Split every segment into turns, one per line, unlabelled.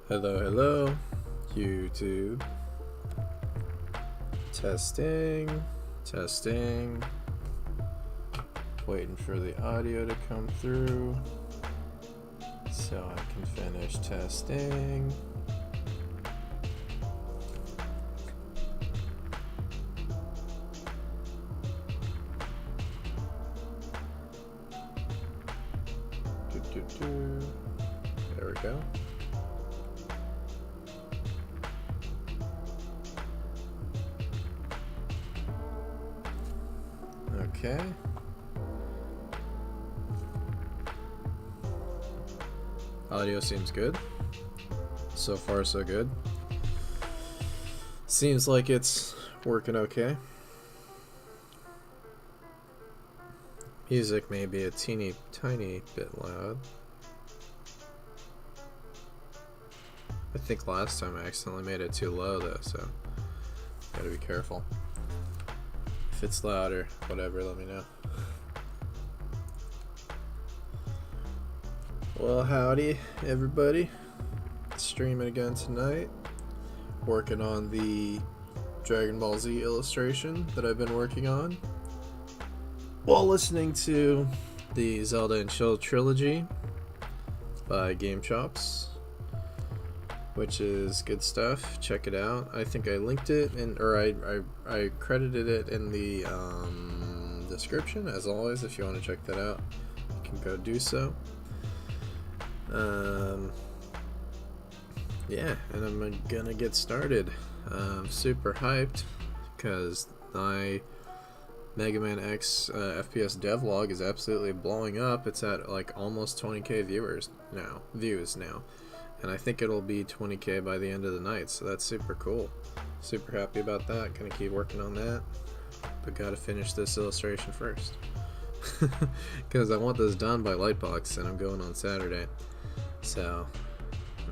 Hello, hello, YouTube. Testing, testing. Waiting for the audio to come through so I can finish testing. There we go. Okay. Audio seems good. So far, so good. Seems like it's working okay. Music may be a teeny tiny bit loud. I think last time I accidentally made it too low though, so gotta be careful. If it's loud or whatever, let me know. Well, howdy everybody. Streaming again tonight. Working on the Dragon Ball Z illustration that I've been working on while listening to the Zelda and trilogy by GameChops, which is good stuff. Check it out. I think I linked it I credited it in the description. As always, if you want to check that out, you can go do so. Yeah, and I'm gonna get started. I'm super hyped because my Mega Man X FPS devlog is absolutely blowing up. It's at like almost 20k views now, and I think it'll be 20k by the end of the night, so that's super cool. Super happy about that. Gonna keep working on that, but gotta finish this illustration first because I want this done by Lightbox, and I'm going on Saturday, so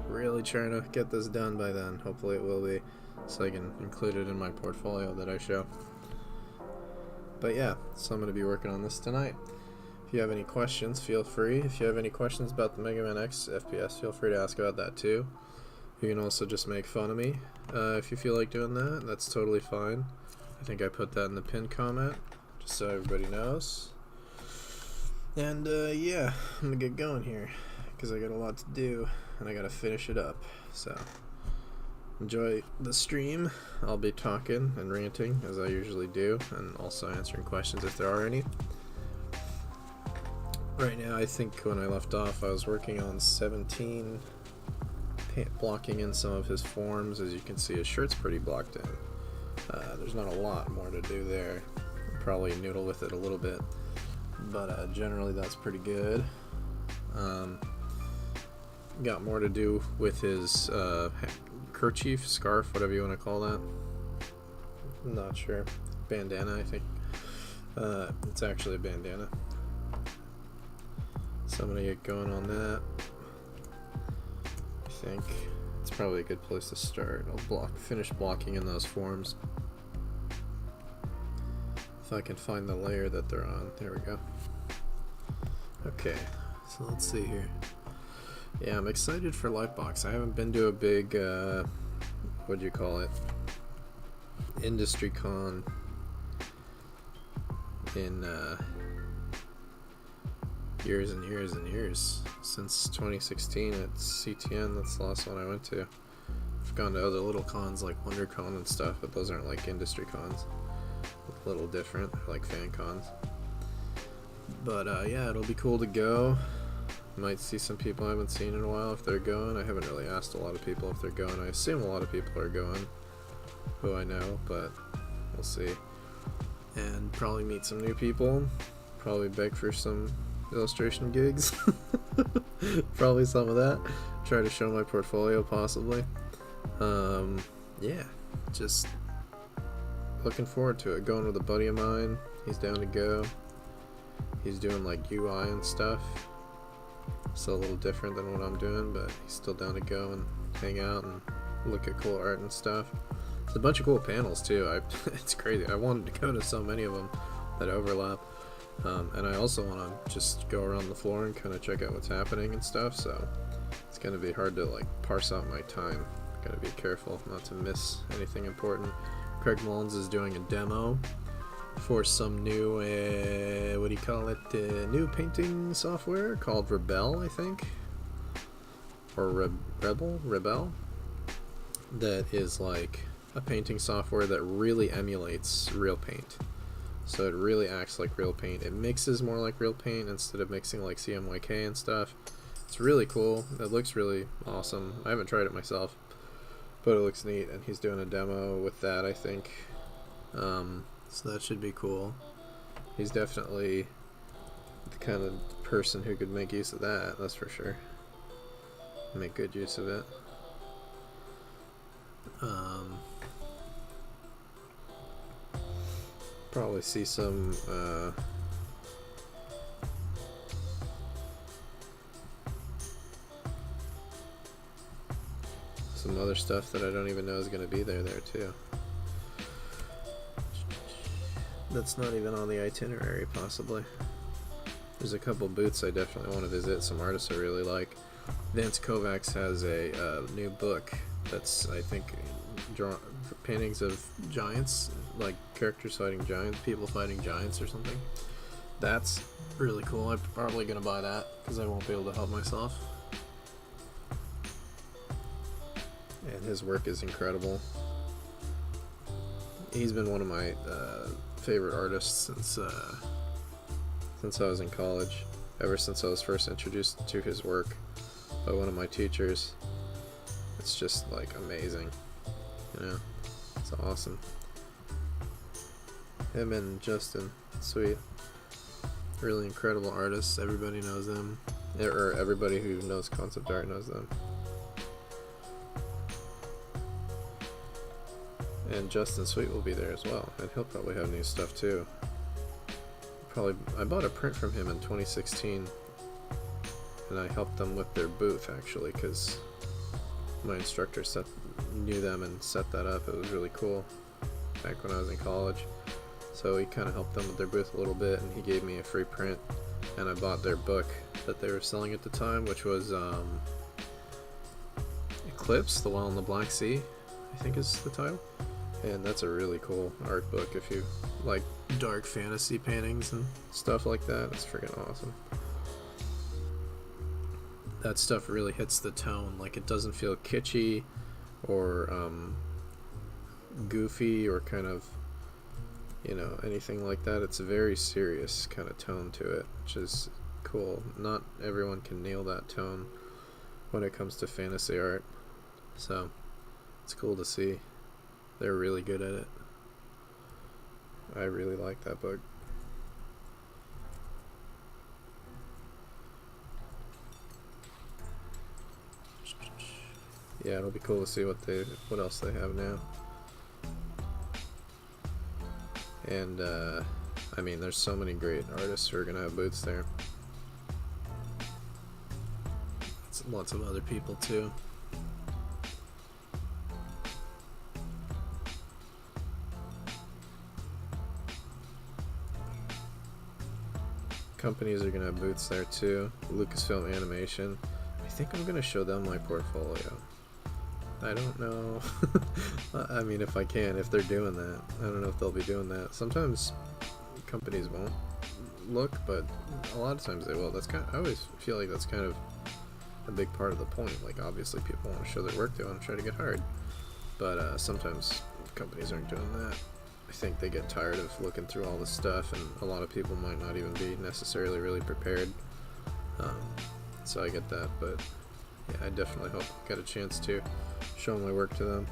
really trying to get this done by then. Hopefully it will be, so I can include it in my portfolio that I show. But yeah, so I'm going to be working on this tonight. If you have any questions, feel free. If you have any questions about the Mega Man X FPS, feel free to ask about that too. You can also just make fun of me if you feel like doing that. That's totally fine. I think I put that in the pinned comment, just so everybody knows. And yeah, I'm going to get going here because I got a lot to do and I got to finish it up. So enjoy the stream. I'll be talking and ranting as I usually do, and also answering questions if there are any. Right now, I think when I left off, I was working on 17, blocking in some of his forms. As you can see, his shirt's pretty blocked in. There's not a lot more to do there. Probably noodle with it a little bit, but generally that's pretty good. Got more to do with his kerchief, scarf, whatever you want to call that. I'm not sure. Bandana, I think. It's actually a bandana. So I'm gonna get going on that. I think it's probably a good place to start. I'll finish blocking in those forms. If I can find the layer that they're on. There we go. Okay, so let's see here. Yeah, I'm excited for Lightbox. I haven't been to a big, what do you call it, industry con in years and years and years. Since 2016 at CTN, that's the last one I went to. I've gone to other little cons like WonderCon and stuff, but those aren't like industry cons. A little different, like fan cons. But yeah, it'll be cool to go. Might see some people I haven't seen in a while if they're going. I haven't really asked a lot of people if they're going. I assume a lot of people are going who I know, but we'll see. And probably meet some new people. Probably beg for some illustration gigs. Probably some of that. Try to show my portfolio possibly. Yeah, just looking forward to it. Going with a buddy of mine. He's down to go. He's doing like UI and stuff. Still a little different than what I'm doing, but he's still down to go and hang out and look at cool art and stuff. There's a bunch of cool panels too. It's crazy. I wanted to go to so many of them that overlap, And I also want to just go around the floor and kind of check out what's happening and stuff, so it's going to be hard to like parse out my time. Gotta be careful not to miss anything important. Craig Mullins is doing a demo for some new, what do you call it, new painting software called Rebel, I think, or Rebel, that is like a painting software that really emulates real paint. So it really acts like real paint. It mixes more like real paint instead of mixing like CMYK and stuff. It's really cool. It looks really awesome. I haven't tried it myself, but it looks neat, and he's doing a demo with that, I think. So that should be cool. He's definitely the kind of person who could make use of that, that's for sure. Make good use of it. Probably see some other stuff that I don't even know is going to be there too. That's not even on the itinerary, possibly. There's a couple booths I definitely want to visit, some artists I really like. Vance Kovacs has a new book that's, I think, paintings of giants, like characters fighting giants, people fighting giants or something. That's really cool. I'm probably going to buy that because I won't be able to help myself. And his work is incredible. He's been one of my favorite artists since I was in college. Ever since I was first introduced to his work by one of my teachers. It's just like amazing, you know. It's awesome. Him and Justin, sweet, really incredible artists. Everybody knows them, or everybody who knows concept art knows them. And Justin Sweet will be there as well, and he'll probably have new stuff too. I bought a print from him in 2016, and I helped them with their booth actually, because my instructor knew them and set that up. It was really cool back when I was in college. So he kind of helped them with their booth a little bit, and he gave me a free print, and I bought their book that they were selling at the time, which was Eclipse, The Well in the Black Sea, I think is the title. And that's a really cool art book if you like dark fantasy paintings and stuff like that. It's freaking awesome. That stuff really hits the tone. Like, it doesn't feel kitschy or goofy or kind of, you know, anything like that. It's a very serious kind of tone to it, which is cool. Not everyone can nail that tone when it comes to fantasy art, so it's cool to see. They're really good at it. I really like that book. Yeah, it'll be cool to see what else they have now. And I mean, there's so many great artists who are gonna have booths there. Lots of other people too. Companies are gonna have booths there too. Lucasfilm Animation. I think I'm gonna show them my portfolio. I don't know. I mean, if I can, if they're doing that. I don't know if they'll be doing that. Sometimes companies won't look, but a lot of times they will. I always feel like that's kind of a big part of the point. Like, obviously people want to show their work, they want to try to get hired, but sometimes companies aren't doing that. I think they get tired of looking through all this stuff, and a lot of people might not even be necessarily really prepared. So I get that, but yeah, I definitely hope I get a chance to show my work to them.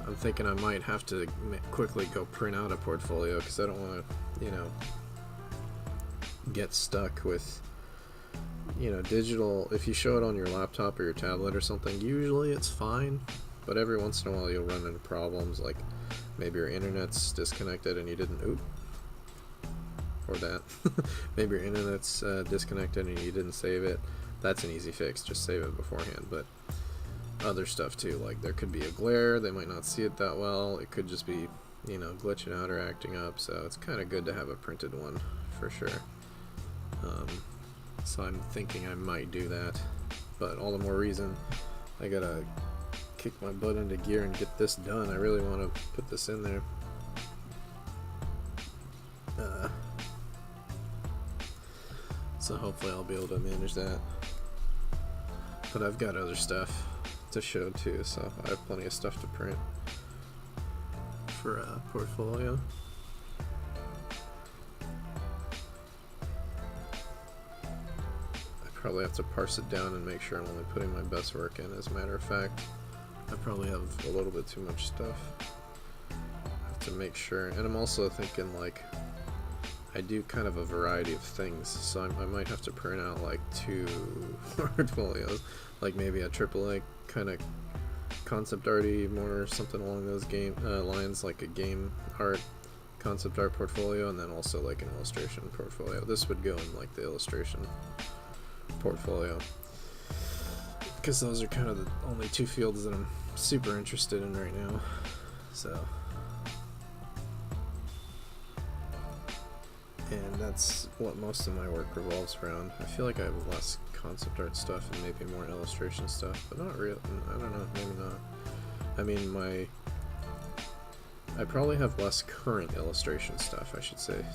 I'm thinking I might have to quickly go print out a portfolio, because I don't want to, you know, get stuck with, you know, digital. If you show it on your laptop or your tablet or something, usually it's fine, but every once in a while you'll run into problems, like maybe your internet's disconnected and you didn't, or that. Maybe your internet's disconnected and you didn't save it. That's an easy fix, just save it beforehand. But other stuff too, like there could be a glare, they might not see it that well, it could just be, you know, glitching out or acting up, so it's kind of good to have a printed one for sure. So I'm thinking I might do that, but all the more reason I gotta kick my butt into gear and get this done. I really want to put this in there. So hopefully I'll be able to manage that. But I've got other stuff to show too, so I have plenty of stuff to print for a portfolio. I probably have to parse it down and make sure I'm only putting my best work in. As a matter of fact, I probably have a little bit too much stuff. I have to make sure, and I'm also thinking like I do kind of a variety of things, so I might have to print out like 2 portfolios, like maybe a AAA kind of concept arty, more something along those lines, like a game art concept art portfolio, and then also like an illustration portfolio. This would go in like the illustration portfolio, because those are kind of the only 2 fields that I'm super interested in right now. So, and that's what most of my work revolves around. I feel like I have less concept art stuff and maybe more illustration stuff, but not real. I don't know, maybe not. I mean, I probably have less current illustration stuff, I should say,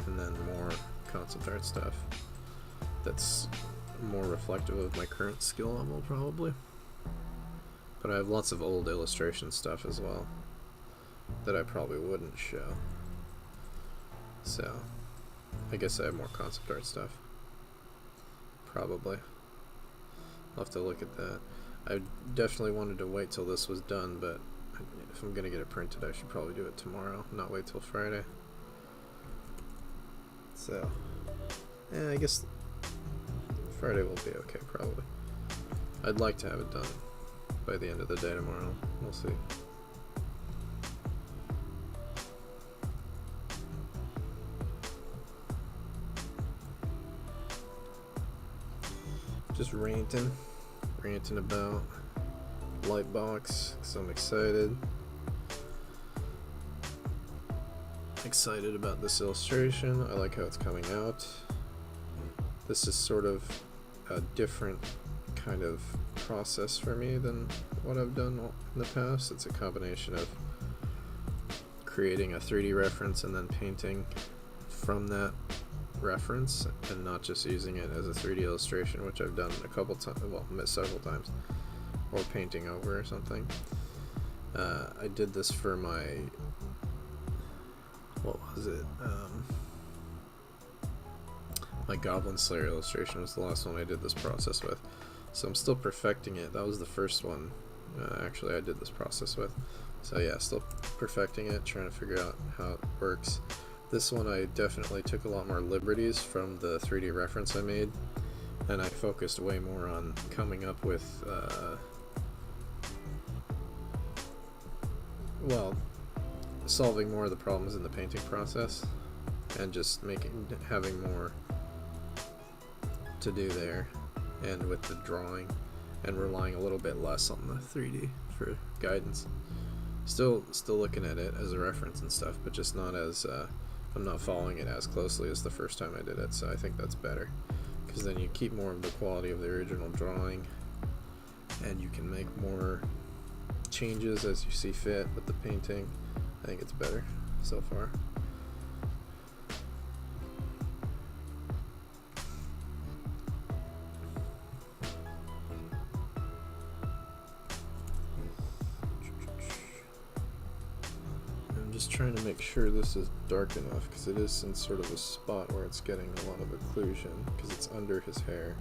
and then more concept art stuff that's more reflective of my current skill level, probably. But I have lots of old illustration stuff as well that I probably wouldn't show. So, I guess I have more concept art stuff. Probably. I'll have to look at that. I definitely wanted to wait till this was done, but if I'm gonna get it printed, I should probably do it tomorrow, not wait till Friday. So, yeah, I guess Friday will be okay, probably. I'd like to have it done by the end of the day tomorrow. We'll see. Just ranting about Lightbox, because I'm excited about this illustration. I like how it's coming out. This is sort of a different kind of process for me than what I've done in the past. It's a combination of creating a 3D reference and then painting from that reference, and not just using it as a 3D illustration, which I've done a couple times, well, several times, or painting over or something. I did this for my, what was it? My Goblin Slayer illustration was the last one I did this process with. So I'm still perfecting it. That was the first one, actually, I did this process with. So yeah, still perfecting it, trying to figure out how it works. This one I definitely took a lot more liberties from the 3D reference I made, and I focused way more on coming up with, well, solving more of the problems in the painting process, and just having more to do there, and with the drawing, and relying a little bit less on the 3D for guidance. Still looking at it as a reference and stuff, but just not as, I'm not following it as closely as the first time I did it, so I think that's better, because then you keep more of the quality of the original drawing, and you can make more changes as you see fit with the painting. I think it's better so far. Just trying to make sure this is dark enough, because it is in sort of a spot where it's getting a lot of occlusion because it's under his hair.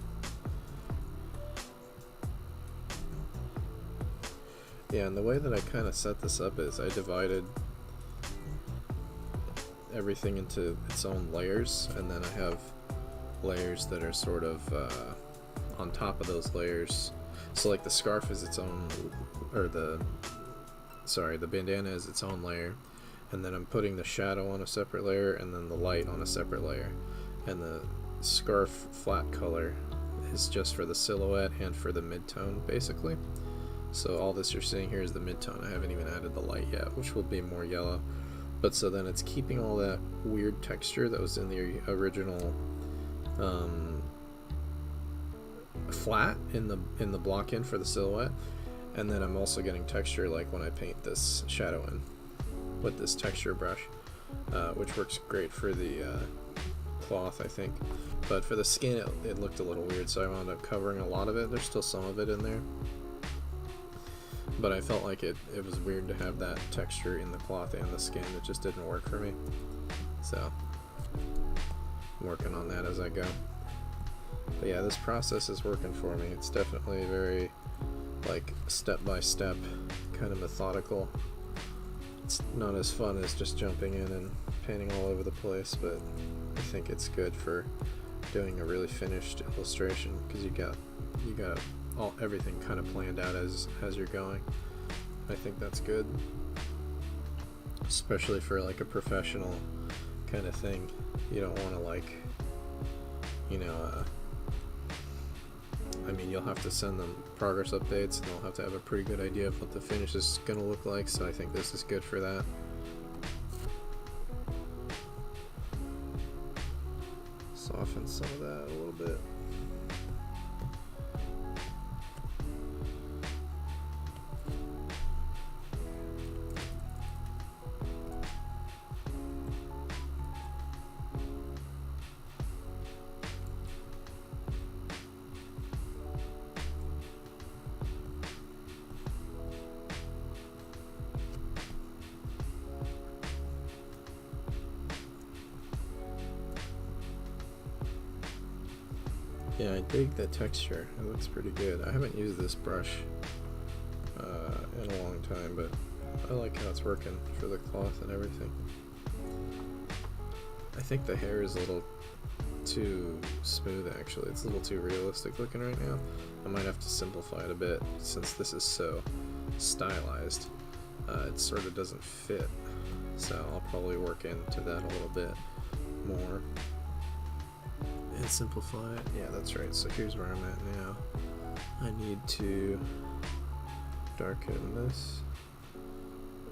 Yeah, and the way that I kind of set this up is I divided everything into its own layers, and then I have layers that are sort of on top of those layers. So like the scarf is its own, or the bandana is its own layer, and then I'm putting the shadow on a separate layer, and then the light on a separate layer, and the scarf flat color is just for the silhouette and for the mid-tone, basically. So all this you're seeing here is the mid-tone. I haven't even added the light yet, which will be more yellow, but so then it's keeping all that weird texture that was in the original flat in the block in for the silhouette, and then I'm also getting texture like when I paint this shadow in with this texture brush, which works great for the cloth, I think, but for the skin it looked a little weird, so I wound up covering a lot of it. There's still some of it in there, but I felt like it was weird to have that texture in the cloth and the skin. It just didn't work for me, so I'm working on that as I go. But yeah, this process is working for me. It's definitely very like step by step, kind of methodical. It's not as fun as just jumping in and painting all over the place, but I think it's good for doing a really finished illustration, because you got everything kind of planned out as you're going. I think that's good, especially for like a professional kind of thing. You don't want to like, you know, I mean, you'll have to send them progress updates, and they'll have to have a pretty good idea of what the finish is going to look like, so I think this is good for that. Soften some of that a little bit. Yeah, I dig the texture. It looks pretty good. I haven't used this brush in a long time, but I like how it's working for the cloth and everything. I think the hair is a little too smooth, actually. It's a little too realistic looking right now. I might have to simplify it a bit, since this is so stylized. It sort of doesn't fit, so I'll probably work into that a little bit more and simplify it. Yeah, that's right. So here's where I'm at now. I need to darken this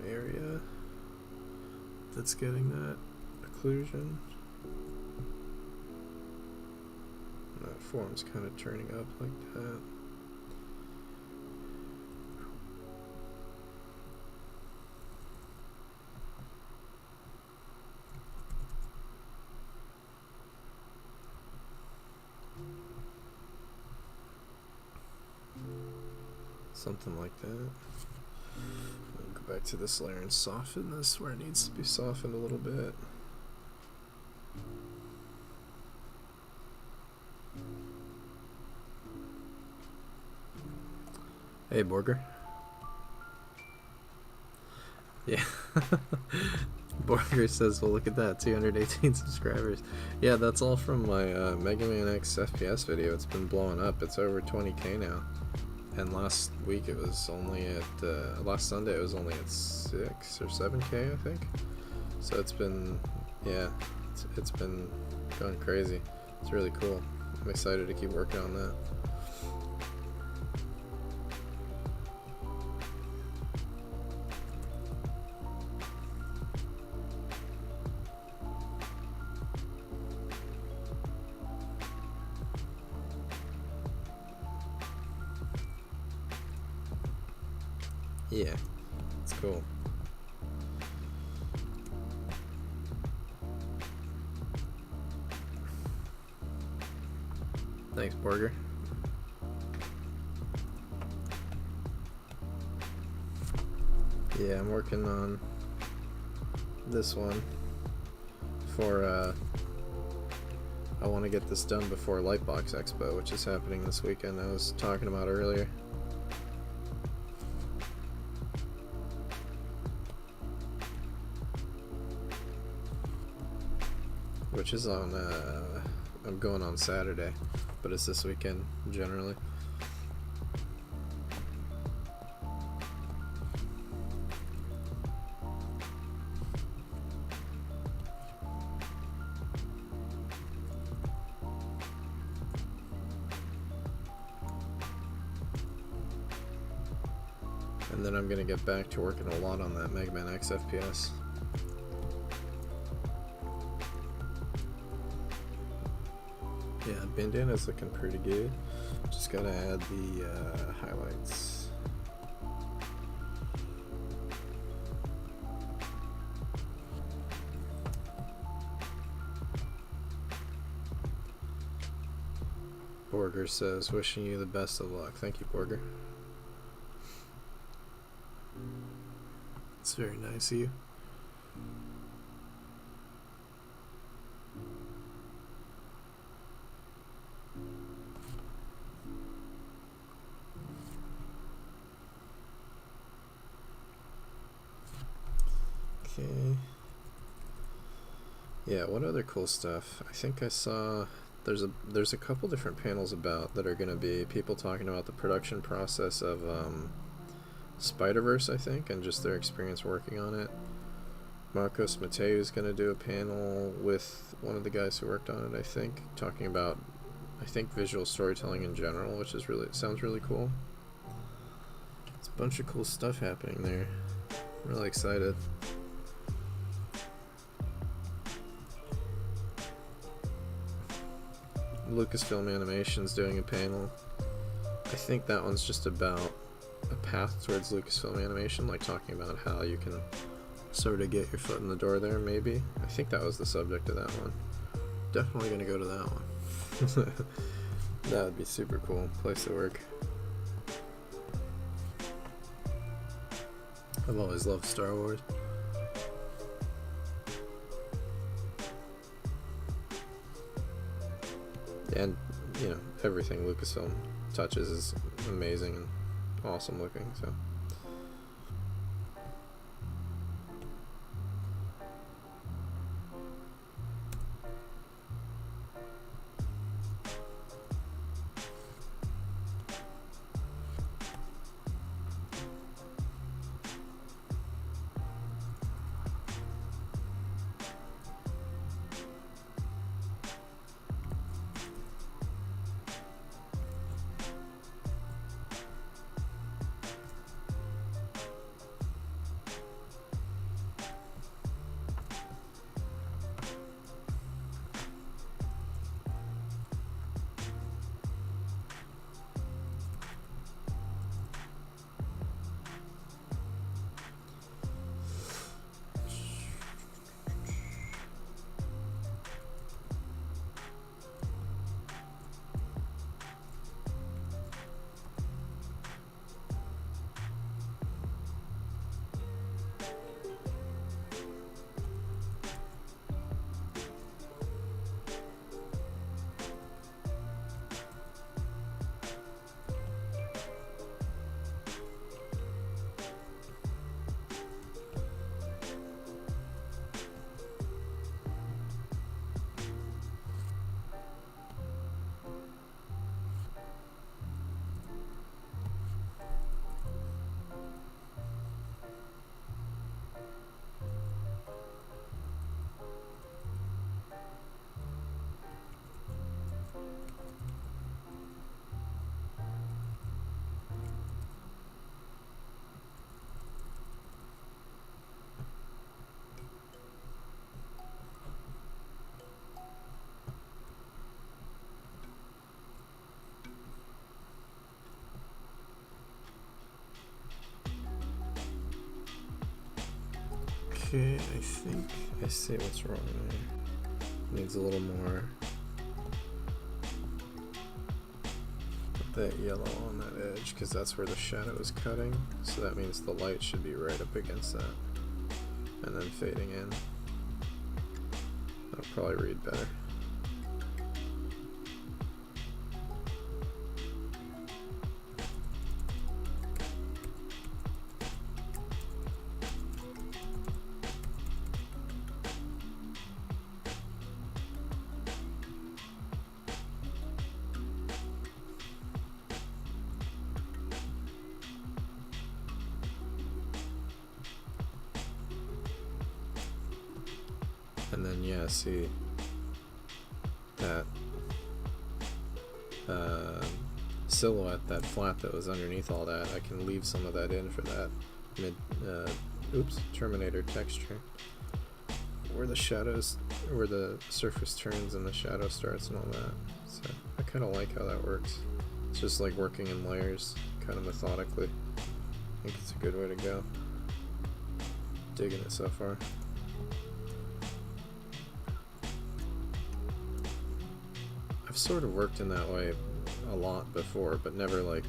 area that's getting that occlusion. That form's kind of turning up like that. Something like that. I'll go back to this layer and soften this where it needs to be softened a little bit. Hey, Borger. Yeah. Borger says, well, look at that, 218 subscribers. Yeah, that's all from my Mega Man X FPS video. It's been blowing up. It's over 20k now. And last week it was only at, last Sunday it was only at 6 or 7k, I think. So it's been, yeah, it's been going crazy. It's really cool. I'm excited to keep working on that. Yeah, it's cool. Thanks, Borger. Yeah, I'm working on this one for, I want to get this done before Lightbox Expo, which is happening this weekend, I was talking about earlier. Which is on, I'm going on Saturday, but it's this weekend generally. And then I'm going to get back to working a lot on that Mega Man X FPS. Bindin is looking pretty good. Just gotta add the highlights. Borger says, wishing you the best of luck. Thank you, Borger. It's very nice of you. Okay. Yeah, what other cool stuff? I think I saw there's a couple different panels about that are going to be people talking about the production process of Spider-Verse, I think, and just their experience working on it. Marcos Mateu is going to do a panel with one of the guys who worked on it, I think, talking about, I think, visual storytelling in general, which is really, sounds really cool. It's a bunch of cool stuff happening there. I'm really excited. Lucasfilm Animation's doing a panel. I think that one's just about a path towards Lucasfilm Animation, like talking about how you can sort of get your foot in the door there, maybe. I think that was the subject of that one. Definitely gonna go to that one. That would be super cool. Place to work. I've always loved Star Wars. And, you know, everything Lucasfilm touches is amazing and awesome looking, so. Okay, I think I see what's wrong there. Needs a little more. Put that yellow on that edge, because that's where the shadow is cutting. So that means the light should be right up against that. And then fading in. That'll probably read better. And then, yeah, see that silhouette, that flat that was underneath all that, I can leave some of that in for that Terminator texture. Where the shadows, where the surface turns and the shadow starts and all that. So kind of like how that works. It's just like working in layers, kind of methodically. I think it's a good way to go. Digging it so far. I've sort of worked in that way a lot before, but never like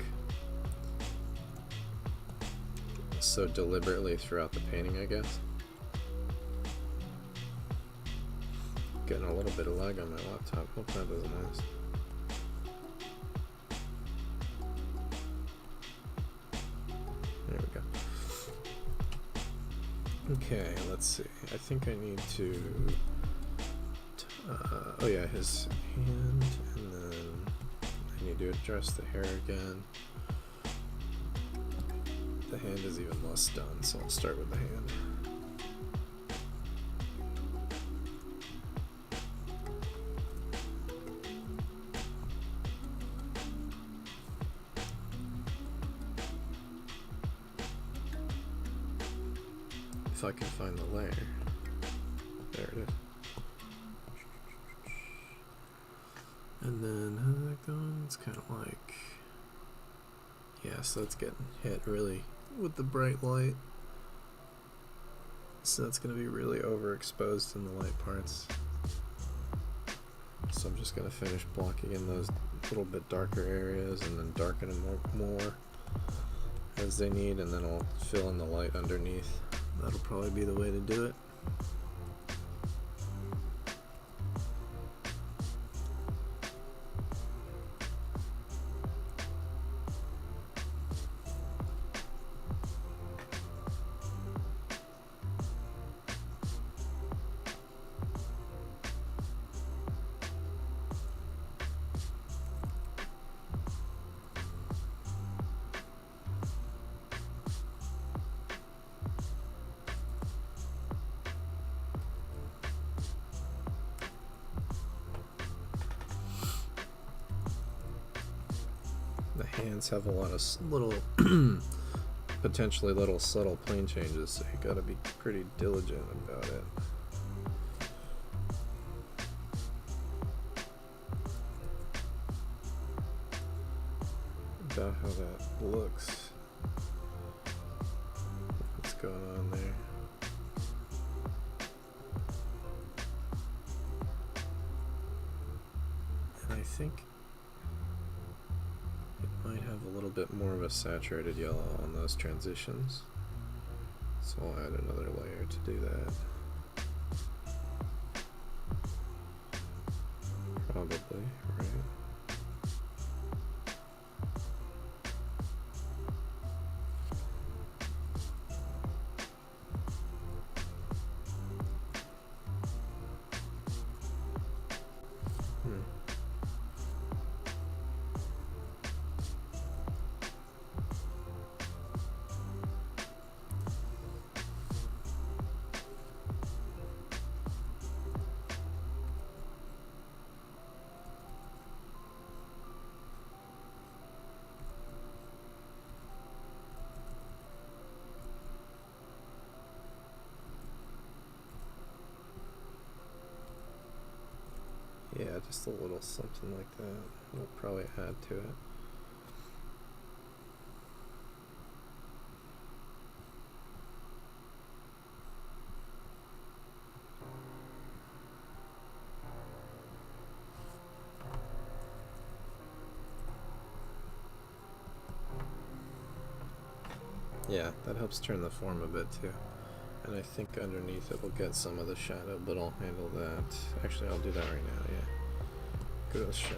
so deliberately throughout the painting, I guess. Getting a little bit of lag on my laptop. Hope that doesn't last. There we go. Okay, let's see. I think I need to. Oh yeah, his hand, and then I need to address the hair again. The hand is even less done, so I'll start with the hand. If I can find the layer. There it is. And then how's that going? It's kind of like, yeah, so it's getting hit really with the bright light. So that's going to be really overexposed in the light parts. So I'm just going to finish blocking in those little bit darker areas and then darken them more as they need, and then I'll fill in the light underneath. That'll probably be the way to do it. The hands have a lot of little, potentially little subtle plane changes, so you gotta be pretty diligent about it. About how that looks. What's going on there? And I think might have a little bit more of a saturated yellow on those transitions, so I'll add another layer to do that. Probably, right? Yeah, just a little something like that. We'll probably add to it. Yeah, that helps turn the form a bit too. And I think underneath it will get some of the shadow, but I'll handle that. Actually, I'll do that right now, yeah. Go to shadow.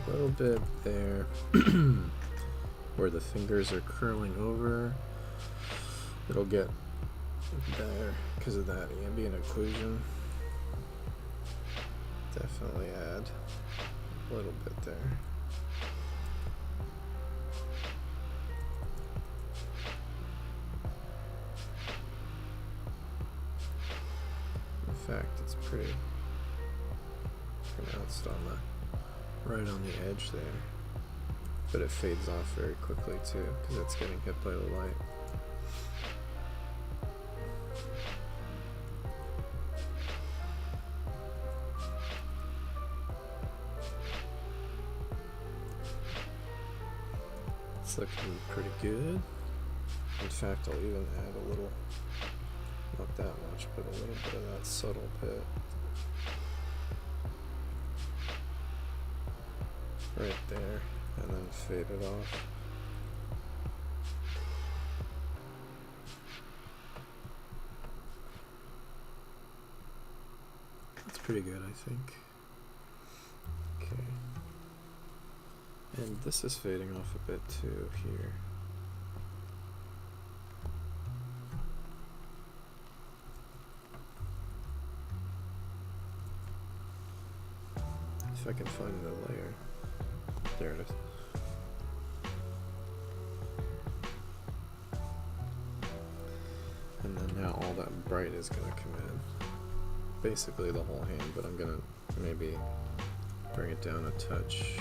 a little bit there where the fingers are curling over. It'll get better because of that ambient occlusion. Definitely add a little bit there. In fact, it's pretty pronounced on the right on the edge there, but it fades off very quickly too because it's getting hit by the light. It's looking pretty good. In fact, I'll even add a little, not that much, but a little bit of that subtle bit right there, and then fade it off. That's pretty good, I think. Okay. And this is fading off a bit too here. If I can find the layer. There it is. And then now all that bright is going to come in. Basically the whole hand, but I'm going to maybe bring it down a touch.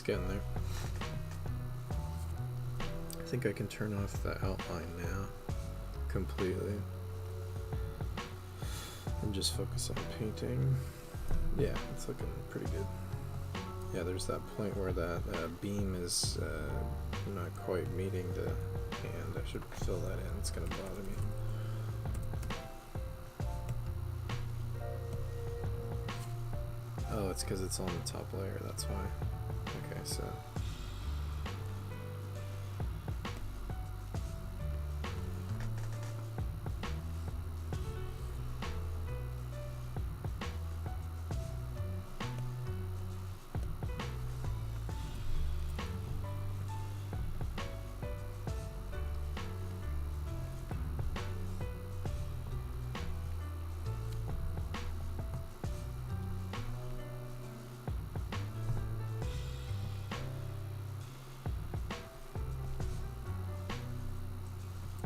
Getting there. I think I can turn off the outline now completely and just focus on painting. Yeah, it's looking pretty good. Yeah, there's that point where that beam is not quite meeting the hand. I should fill that in. It's gonna bother me. Oh, it's because it's on the top layer, that's why. Okay, so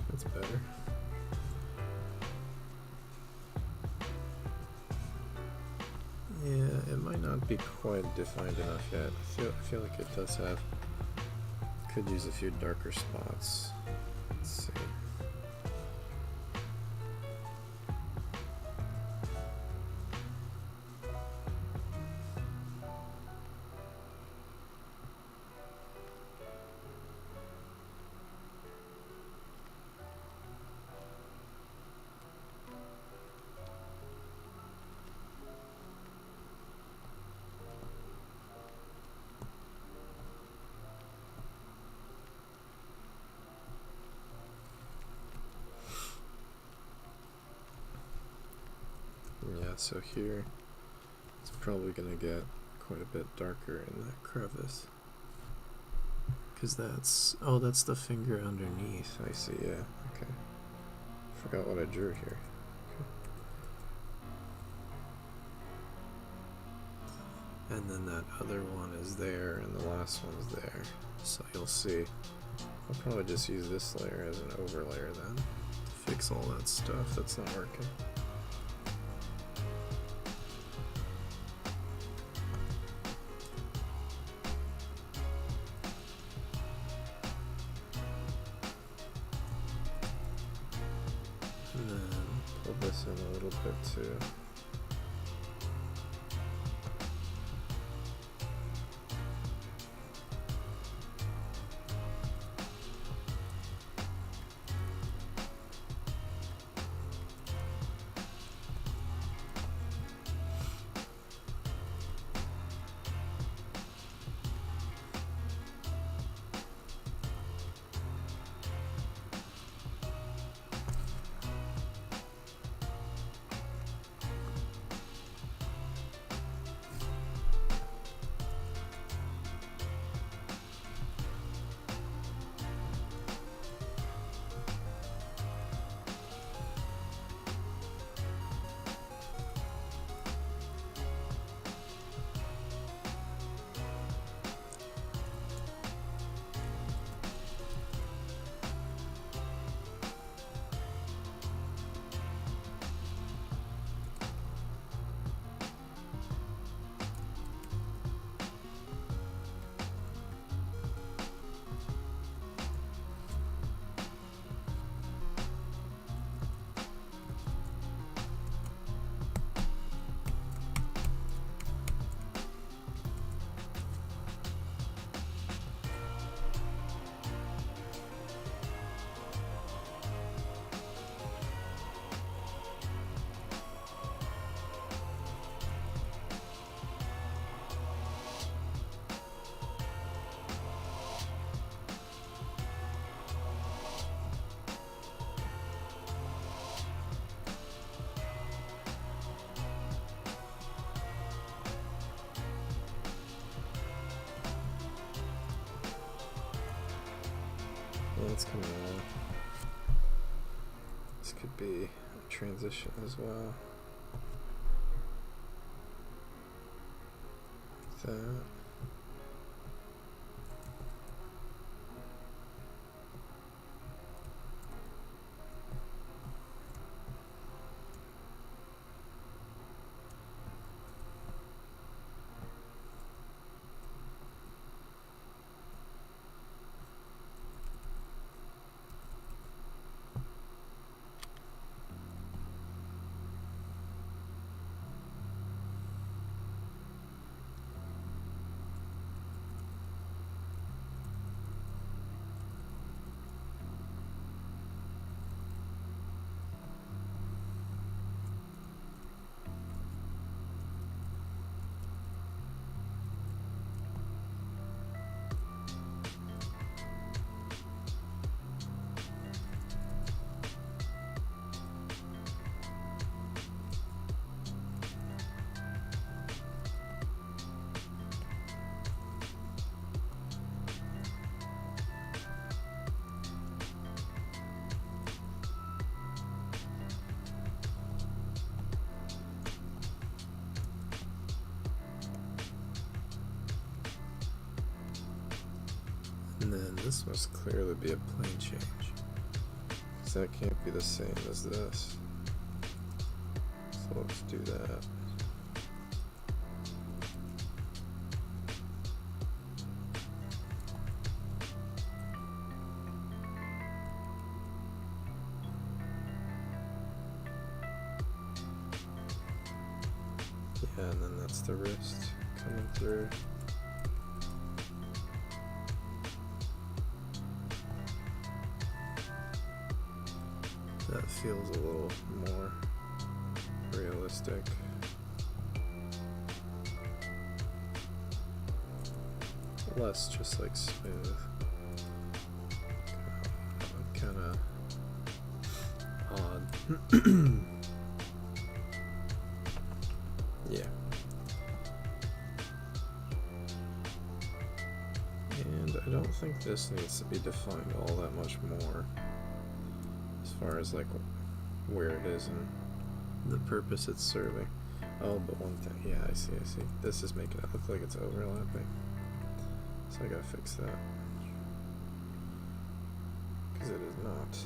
that's better. Yeah, it might not be quite defined enough yet. I feel like it does have, could use a few darker spots. Let's see. So here, it's probably going to get quite a bit darker in that crevice. Because that's, oh, that's the finger underneath. I see, yeah, okay. Forgot what I drew here. Okay. and then that other one is there, and the last one's there. So you'll see. I'll probably just use this layer as an overlayer then to fix all that stuff that's not working. And then pull this in a little bit too. That's coming out. This could be a transition as well. Like that. And then this must clearly be a plane change, because that can't be the same as this. So let's do that. Yeah, and then that's the wrist coming through. That feels a little more realistic. Less just like smooth. Kind of odd. Yeah. And I don't think this needs to be defined all that much more, as far as like where it is and the purpose it's serving. Oh, but one thing, yeah, I see. This is making it look like it's overlapping. So I gotta fix that. Because it is not.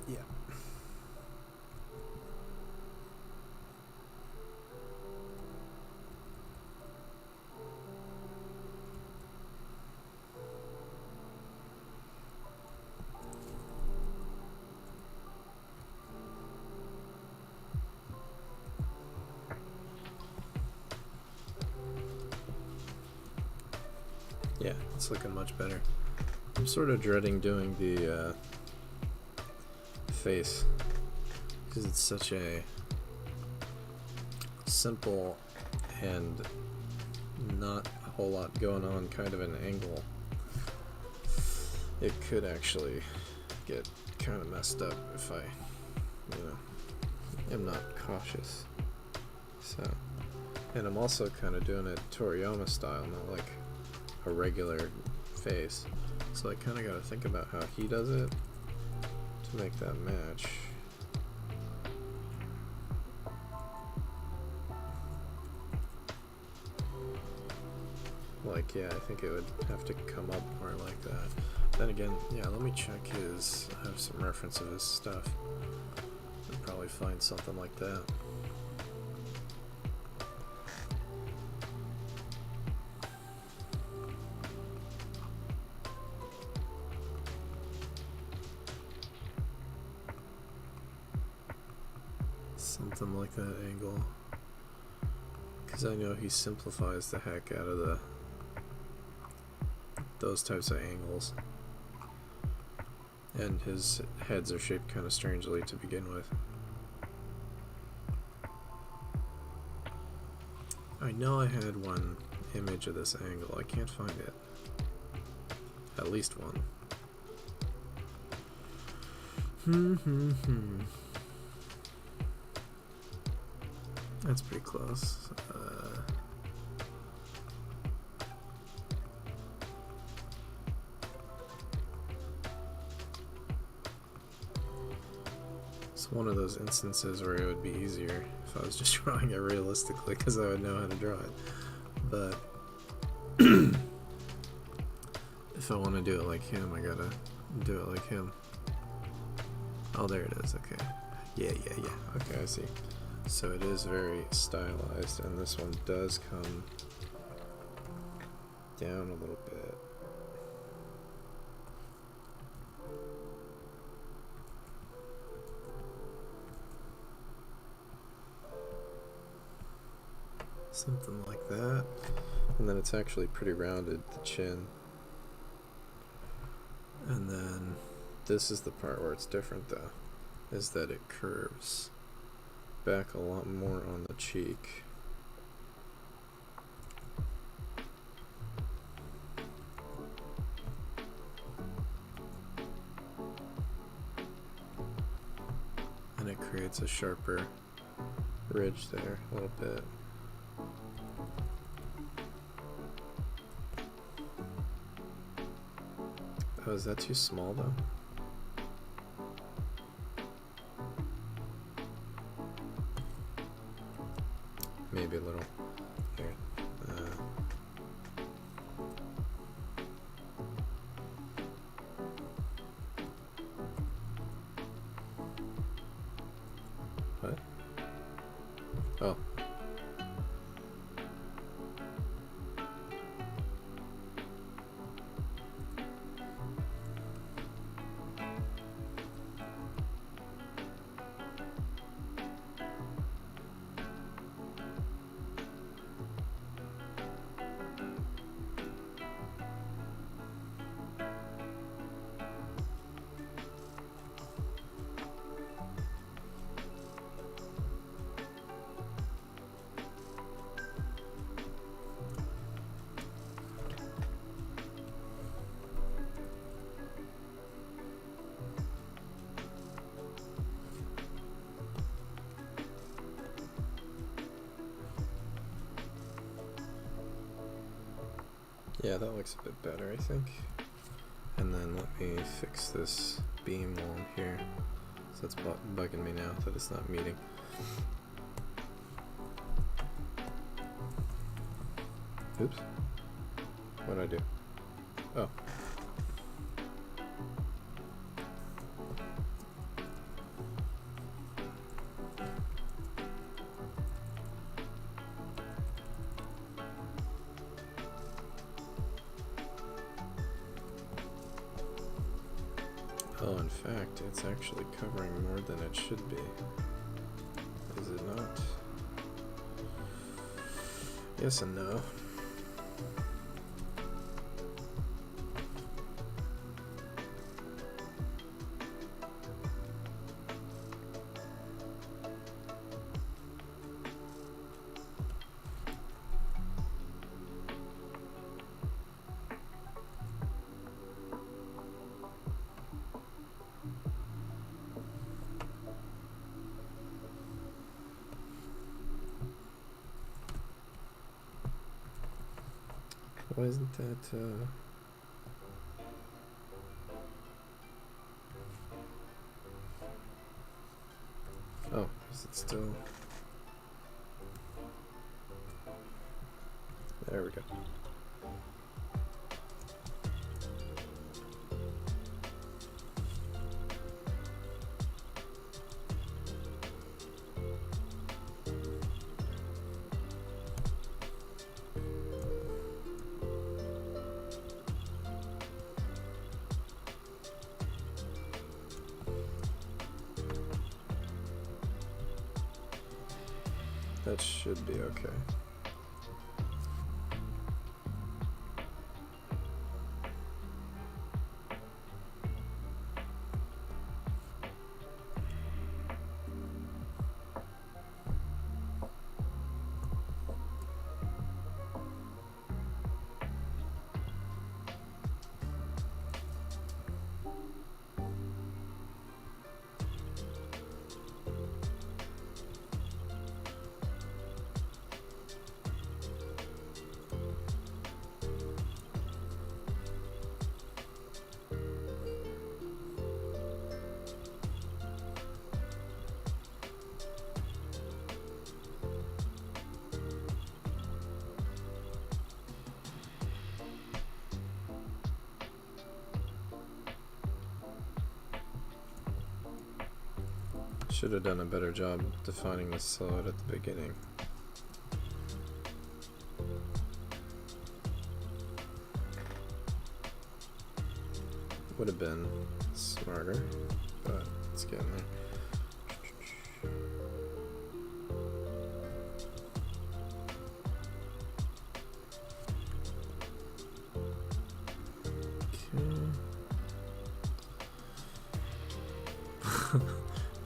Yeah. Yeah, it's looking much better. I'm sort of dreading doing the face because it's such a simple and not a whole lot going on kind of an angle. It could actually get kind of messed up if I, am not cautious. So, and I'm also kind of doing it Toriyama style, not like a regular face. So I kind of got to think about how he does it to make that match. Like, yeah, I think it would have to come up more like that. Then again, yeah, let me check his, I have some reference of his stuff. I'd probably find something like that. Something like that angle. Because I know he simplifies the heck out of those types of angles. And his heads are shaped kind of strangely to begin with. I know I had one image of this angle. I can't find it. At least one. That's pretty close. It's one of those instances where it would be easier if I was just drawing it realistically because I would know how to draw it. But if I want to do it like him, I gotta do it like him. Oh, there it is. Okay. Yeah. Okay, I see. So it is very stylized, and this one does come down a little bit. Something like that. And then it's actually pretty rounded, the chin. And then this is the part where it's different though, is that it curves back a lot more on the cheek. And it creates a sharper ridge there a little bit. Oh, is that too small though? Maybe a little. Here. What? Oh. Yeah, that looks a bit better, I think. And then let me fix this beam while I'm here. So it's bugging me now that it's not meeting. Oops. What'd I do? Oh. Oh, in fact, it's actually covering more than it should be. Is it not? Yes and no. Why isn't that, oh, is it still? There we go. That should be okay. Should have done a better job defining the silhouette at the beginning. Would have been smarter, but it's getting there.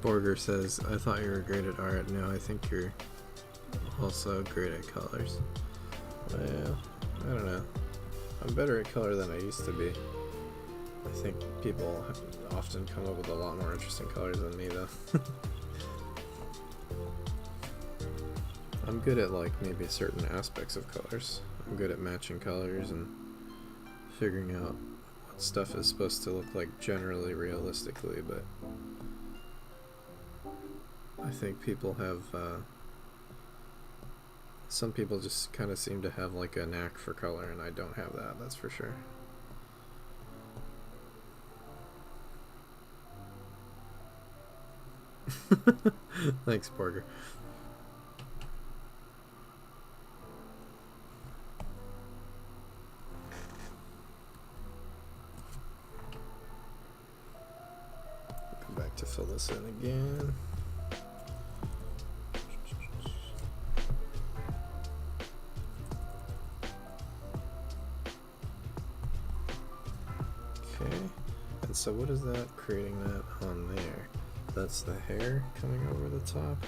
Borger says, I thought you were great at art. No, I think you're also great at colors. Well, I don't know. I'm better at color than I used to be. I think people often come up with a lot more interesting colors than me, though. I'm good at, like, maybe certain aspects of colors. I'm good at matching colors and figuring out what stuff is supposed to look like generally realistically, but I think people have, some people just kind of seem to have like a knack for color, and I don't have that, that's for sure. Thanks, Porger. Go back to fill this in again. Okay, and so what is that creating that on there? That's the hair coming over the top.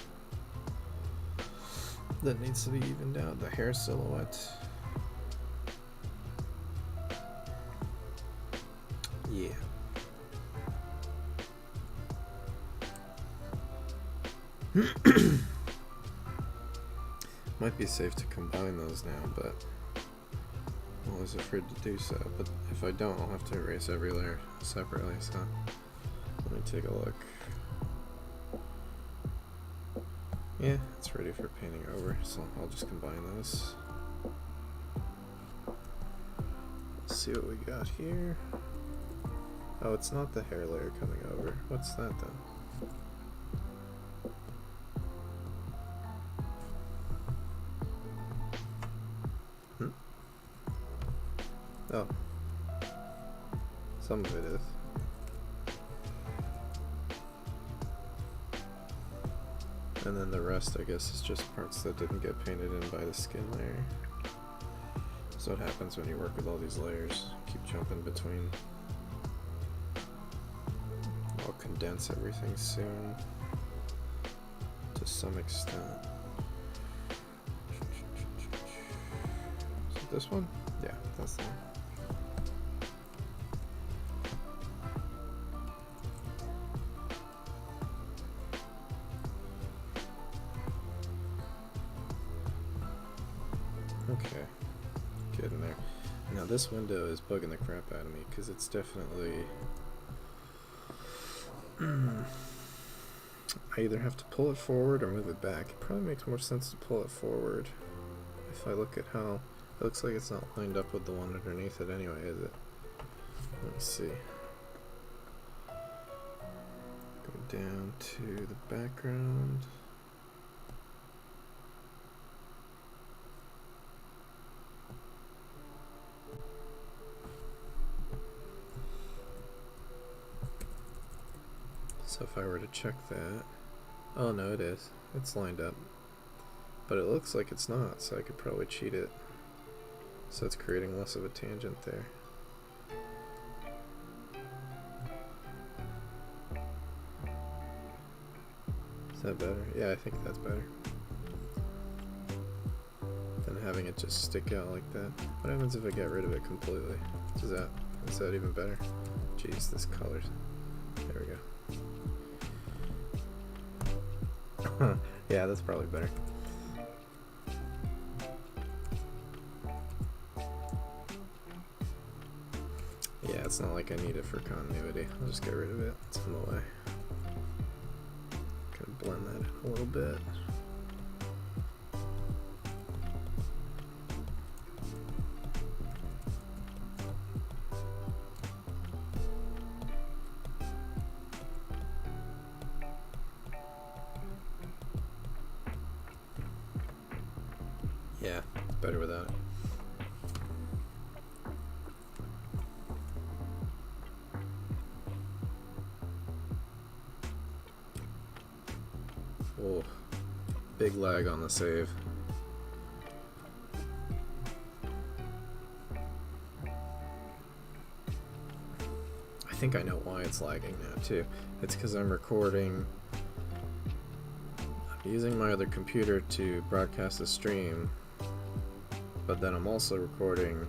That needs to be evened out, the hair silhouette. Yeah. Might be safe to combine those now, but always afraid to do so, but if I don't, I'll have to erase every layer separately, so let me take a look. Yeah, it's ready for painting over, so I'll just combine those. Let's see what we got here. Oh, it's not the hair layer coming over. What's that then? Oh. Some of it is. And then the rest, I guess, is just parts that didn't get painted in by the skin layer. So what happens when you work with all these layers? Keep jumping between. I'll condense everything soon, to some extent. Is it this one? Yeah, that's the one. Okay, getting there. Now this window is bugging the crap out of me because it's definitely I either have to pull it forward or move it back. It probably makes more sense to pull it forward. If I look at how it looks like it's not lined up with the one underneath it anyway, is it? Let me see. Go down to the background. So if I were to check that, oh no, it is. It's lined up. But it looks like it's not, so I could probably cheat it. So it's creating less of a tangent there. Is that better? Yeah, I think that's better than having it just stick out like that. What happens if I get rid of it completely? Is that even better? Jeez, this color. There we go. Yeah, that's probably better. Yeah, it's not like I need it for continuity. I'll just get rid of it. It's in the way. Gonna blend that in a little bit. Yeah, it's better without it. Oh, big lag on the save. I think I know why it's lagging now too. It's because I'm recording. I'm using my other computer to broadcast the stream, but then I'm also recording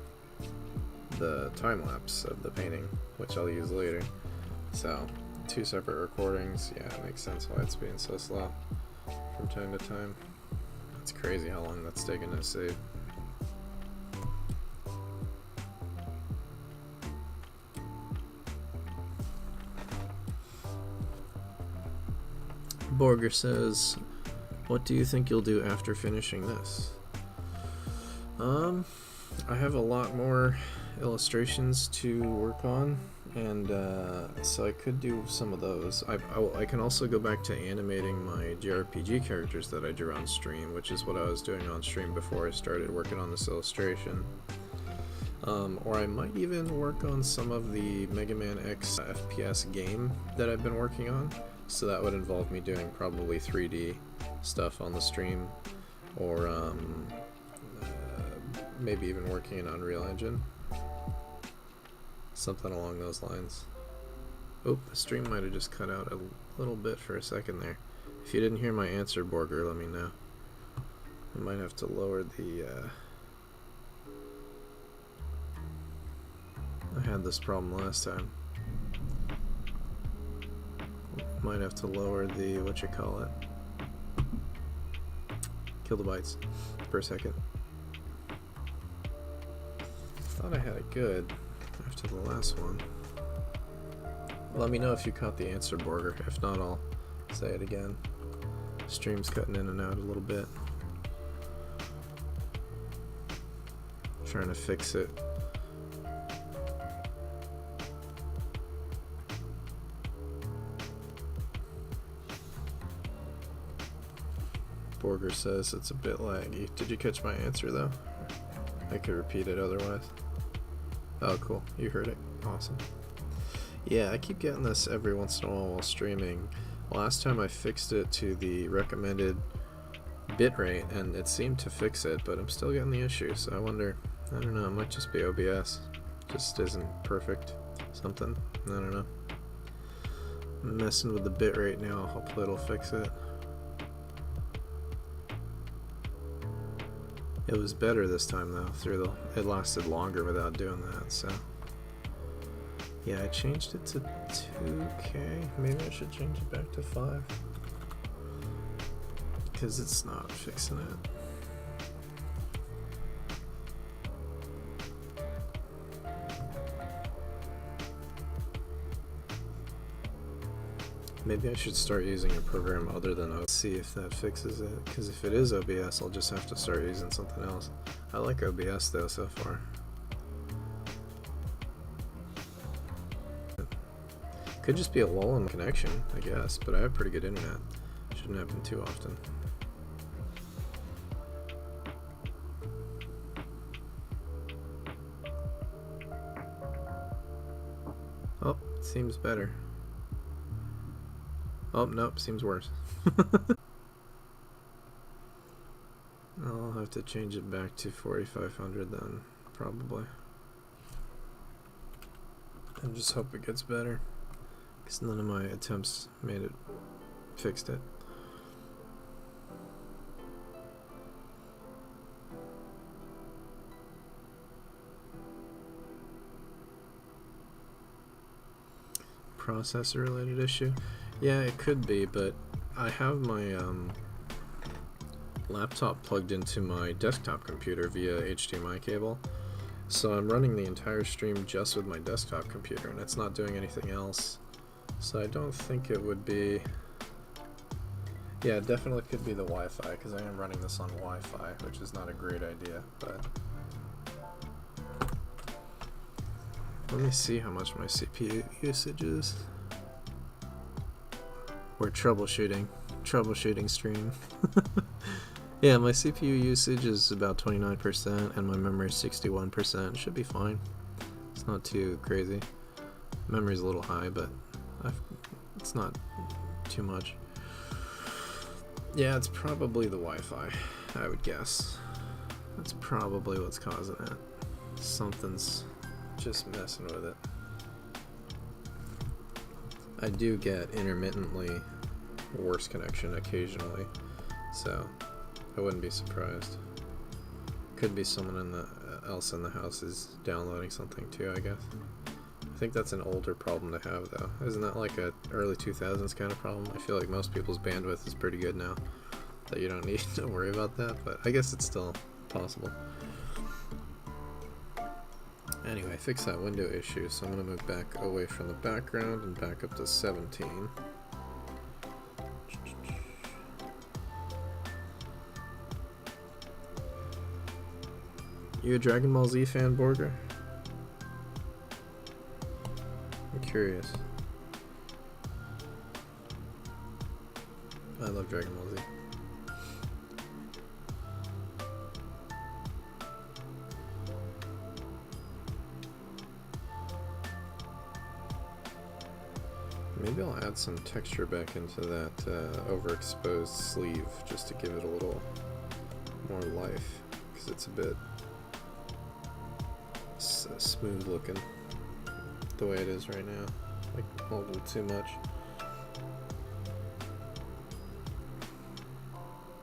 the time-lapse of the painting, which I'll use later. So, two separate recordings. Yeah, it makes sense why it's being so slow from time to time. It's crazy how long that's taken to save. Borger says, what do you think you'll do after finishing this? I have a lot more illustrations to work on, and so I could do some of those. I can also go back to animating my JRPG characters that I drew on stream, which is what I was doing on stream before I started working on this illustration. Or I might even work on some of the Mega Man X FPS game that I've been working on. So that would involve me doing probably 3D stuff on the stream, or maybe even working in Unreal Engine. Something along those lines. Oh, the stream might have just cut out a little bit for a second there. If you didn't hear my answer, Borger, let me know. I might have to lower the... I had this problem last time. Might have to lower the, what you call it, kill the bytes per second. thought I had it good after the last one. Let me know if you caught the answer, Borger. If not, I'll say it again. Stream's cutting in and out a little bit. Trying to fix it. Borger says it's a bit laggy. Did you catch my answer though? I could repeat it otherwise. Oh cool, you heard it. Awesome. Yeah, I keep getting this every once in a while streaming. Last time I fixed it to the recommended bitrate and it seemed to fix it, but I'm still getting the issue, so I wonder, I don't know, it might just be OBS. Just isn't perfect. Something. I don't know. I'm messing with the bitrate now, hopefully it'll fix it. It was better this time though, it lasted longer without doing that, so. Yeah, I changed it to 2K. Maybe I should change it back to 5. Because it's not fixing it. Maybe I should start using a program other than OBS, see if that fixes it. Because if it is OBS, I'll just have to start using something else. I like OBS though so far. Could just be a lull in the connection, I guess, but I have pretty good internet. Shouldn't happen too often. Oh, seems better. Oh, nope, seems worse. I'll have to change it back to 4500 then, probably. And just hope it gets better, because none of my attempts fixed it. Processor related issue? Yeah, it could be, but I have my laptop plugged into my desktop computer via HDMI cable, so I'm running the entire stream just with my desktop computer and it's not doing anything else, so I don't think it would be. Yeah, it definitely could be the Wi-Fi, because I am running this on Wi-Fi, which is not a great idea, but let me see how much my CPU usage is. We're troubleshooting stream. Yeah, my CPU usage is about 29% and my memory is 61%. Should be fine. It's not too crazy. Memory's a little high, but it's not too much. Yeah, it's probably the Wi-Fi, I would guess. That's probably what's causing it. Something's just messing with it. I do get intermittently worse connection occasionally, so I wouldn't be surprised. Could be someone else in the house is downloading something too, I guess. I think that's an older problem to have though. Isn't that like a early 2000s kind of problem? I feel like most people's bandwidth is pretty good now, that you don't need to worry about that, but I guess it's still possible. Anyway, fix that window issue, so I'm going to move back away from the background and back up to 17. You a Dragon Ball Z fan, Borger? I'm curious. I love Dragon Ball Z. Maybe I'll add some texture back into that overexposed sleeve just to give it a little more life, because it's a bit smooth looking the way it is right now, like a little too much.